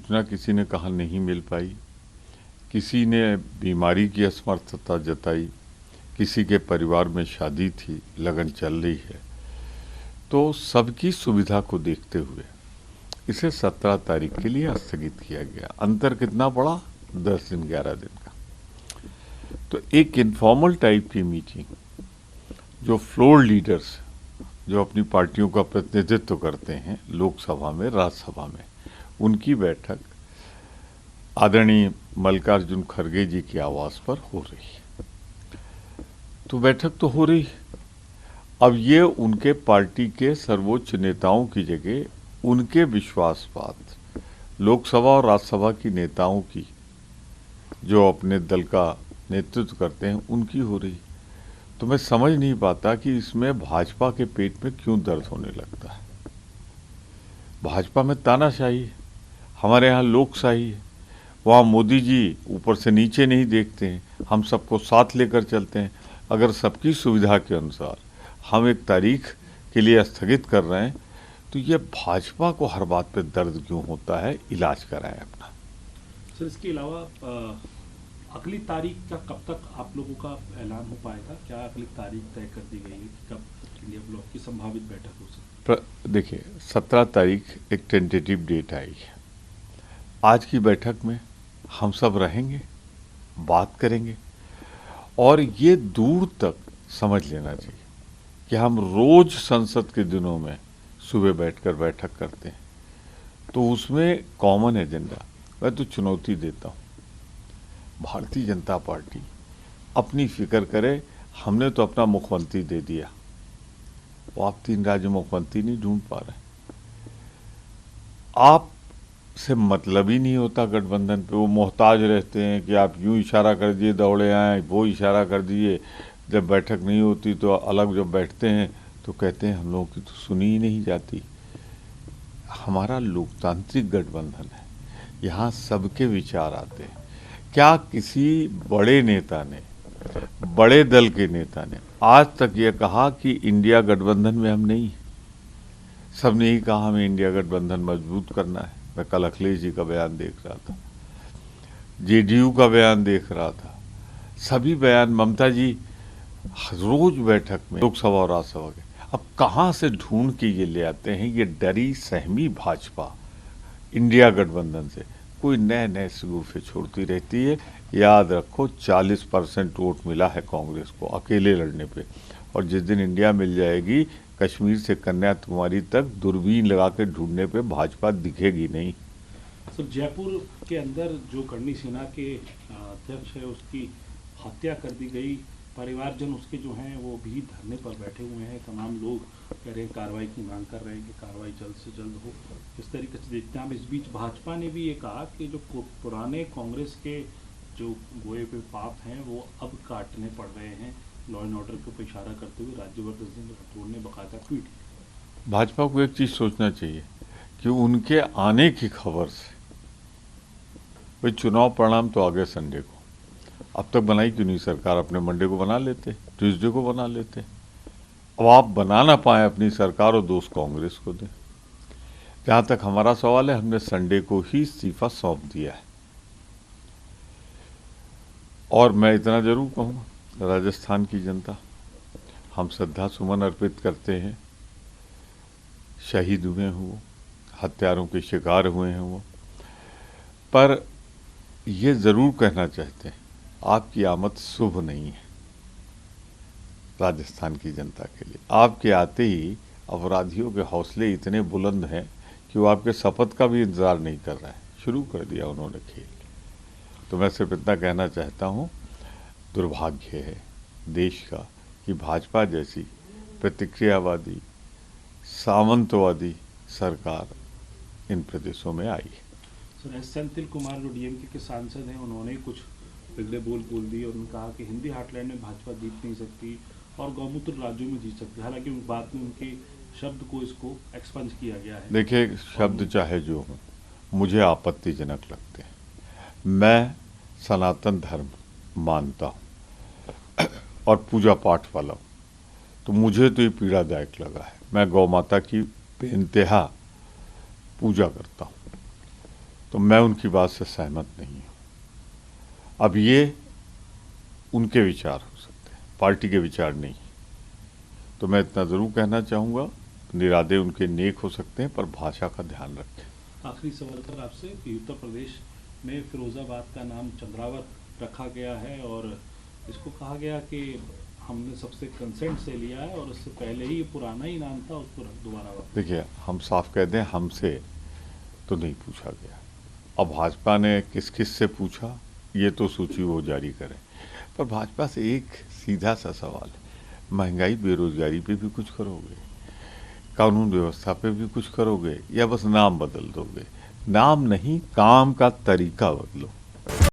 सूचना किसी ने कहा नहीं मिल पाई, किसी ने बीमारी की असमर्थता जताई, किसी के परिवार में शादी थी, लगन चल रही है। तो सबकी सुविधा को देखते हुए इसे 17 तारीख के लिए स्थगित किया गया। अंतर कितना पड़ा? 10 दिन 11 दिन का। तो एक इनफॉर्मल टाइप की मीटिंग, जो फ्लोर लीडर्स जो अपनी पार्टियों का प्रतिनिधित्व करते हैं लोकसभा में, राज्यसभा में, उनकी बैठक आदरणीय मल्लिकार्जुन खड़गे जी के आवास पर हो रही है। तो बैठक तो हो रही है। अब ये उनके पार्टी के सर्वोच्च नेताओं की जगह उनके विश्वासपात लोकसभा और राज्यसभा की नेताओं की, जो अपने दल का नेतृत्व करते हैं, उनकी हो रही। तो मैं समझ नहीं पाता कि इसमें भाजपा के पेट में क्यों दर्द होने लगता है। भाजपा में तानाशाही है, हमारे यहाँ लोकशाही है। वहाँ मोदी जी ऊपर से नीचे नहीं देखते हैं, हम सबको साथ लेकर चलते हैं। अगर सबकी सुविधा के अनुसार हम एक तारीख के लिए स्थगित कर रहे हैं, तो ये भाजपा को हर बात पे दर्द क्यों होता है? इलाज कराएं अपना। सर, इसके अलावा अगली तारीख का कब तक आप लोगों का ऐलान हो पाएगा? क्या अगली तारीख तय कर दी गई है कि कब इंडिया ब्लॉक की संभावित बैठक हो सकती? देखिए, 17 तारीख एक टेंटेटिव डेट आई है। आज की बैठक में हम सब रहेंगे, बात करेंगे, और ये दूर तक समझ लेना चाहिए कि हम रोज संसद के दिनों में सुबह बैठकर बैठक करते हैं, तो उसमें कॉमन एजेंडा मैं तो चुनौती देता हूँ। भारतीय जनता पार्टी अपनी फिक्र करे। हमने तो अपना मुख्यमंत्री दे दिया, वो आप 3 राज्य मुख्यमंत्री नहीं ढूंढ पा रहे। आप से मतलब ही नहीं होता गठबंधन पे, वो मोहताज रहते हैं कि आप यूं इशारा कर दिए दौड़े आए, वो इशारा कर दिए। जब बैठक नहीं होती तो अलग जब बैठते हैं तो कहते हैं हम लोगों की तो सुनी ही नहीं जाती। हमारा लोकतांत्रिक गठबंधन है, यहाँ सबके विचार आते हैं। क्या किसी बड़े नेता ने, बड़े दल के नेता ने आज तक ये कहा कि इंडिया गठबंधन में हम नहीं? सबने ही कहा हमें इंडिया गठबंधन मजबूत करना है। मैं कल अखिलेश जी का बयान देख रहा था, जेडीयू का बयान देख रहा था, सभी बयान ममता जी रोज बैठक में लोकसभा और राज्यसभा के। अब कहाँ से ढूंढ के ये ले आते हैं ये डरी सहमी भाजपा इंडिया गठबंधन से? कोई नए नए शगुफे छोड़ती रहती है। याद रखो, 40% वोट मिला है कांग्रेस को अकेले लड़ने पे, और जिस दिन इंडिया मिल जाएगी, कश्मीर से कन्याकुमारी तक दूरबीन लगा के ढूंढने पे भाजपा दिखेगी नहीं। सर, जयपुर के अंदर जो करणी सेना के अध्यक्ष है उसकी हत्या कर दी गई। परिवारजन उसके जो हैं वो भी धरने पर बैठे हुए हैं। तमाम लोग कह रहे हैं, कार्रवाई की मांग कर रहे हैं कि कार्रवाई जल्द से जल्द हो। इस तरीके से देखते हैं। इस बीच भाजपा ने भी ये कहा कि जो पुराने कांग्रेस के जो गोए हुए पाप हैं वो अब काटने पड़ रहे हैं। लॉ एंड ऑर्डर के ऊपर इशारा करते हुए राज्यवर्धन सिंह राठौड़ ने बाकायदा ट्वीट किया। भाजपा को एक चीज सोचना चाहिए कि उनके आने की खबर से, भाई चुनाव परिणाम तो आगे संडे को, अब तक बनाई क्यों नहीं सरकार? अपने मंडे को बना लेते, ट्यूसडे को बना लेते। अब आप बना ना पाए अपनी सरकार और दोस्त कांग्रेस को दें। जहां तक हमारा सवाल है, हमने संडे को ही इस्तीफा सौंप दिया है। और मैं इतना जरूर कहूँगा, राजस्थान की जनता, हम श्रद्धा सुमन अर्पित करते हैं शहीद हुए हैं वो, हत्यारों के शिकार हुए हैं वो, पर ये जरूर कहना चाहते हैं आपकी आमद शुभ नहीं है राजस्थान की जनता के लिए। आपके आते ही अपराधियों के हौसले इतने बुलंद हैं कि वो आपके शपथ का भी इंतजार नहीं कर रहा है। शुरू कर दिया उन्होंने खेल। तो मैं सिर्फ इतना कहना चाहता हूँ, दुर्भाग्य है देश का कि भाजपा जैसी प्रतिक्रियावादी, सामंतवादी सरकार इन प्रदेशों में आई है। सर, एस सेंथिल कुमार जो डीएमके के सांसद हैं, उन्होंने कुछ बिगड़े बोल दिए और उन्होंने कहा कि हिंदी हार्टलैंड में भाजपा जीत नहीं सकती और गौमूत्र राज्यों में जीत सकती। हालांकि उस बात में उनके शब्द को इसको एक्सपंज किया गया है। देखिए, शब्द चाहे जो हो, मुझे आपत्तिजनक लगते हैं। मैं सनातन धर्म मानता हूँ और पूजा पाठ वाला हूँ, तो मुझे तो ये पीड़ादायक लगा है। मैं गौ माता की बेइंतहा पूजा करता हूँ, तो मैं उनकी बात से सहमत नहीं हूँ। अब ये उनके विचार हो सकते हैं, पार्टी के विचार नहीं। तो मैं इतना ज़रूर कहना चाहूँगा, निरादे उनके नेक हो सकते हैं पर भाषा का ध्यान रखें। आखिरी सवाल सर आपसे कि उत्तर प्रदेश में फिरोजाबाद का नाम चंद्रावत रखा गया है और इसको कहा गया कि हमने सबसे कंसेंट से लिया है और उससे पहले ही पुराना ही नाम था, उसको दोबारा वक्त। देखिए, हम साफ कह दें, हमसे तो नहीं पूछा गया। अब भाजपा ने किस किस से पूछा ये तो सूची वो जारी करें। पर भाजपा से एक सीधा सा सवाल है, महंगाई बेरोजगारी पे भी कुछ करोगे, कानून व्यवस्था पे भी कुछ करोगे, या बस नाम बदल दोगे? नाम नहीं, काम का तरीका बदलो।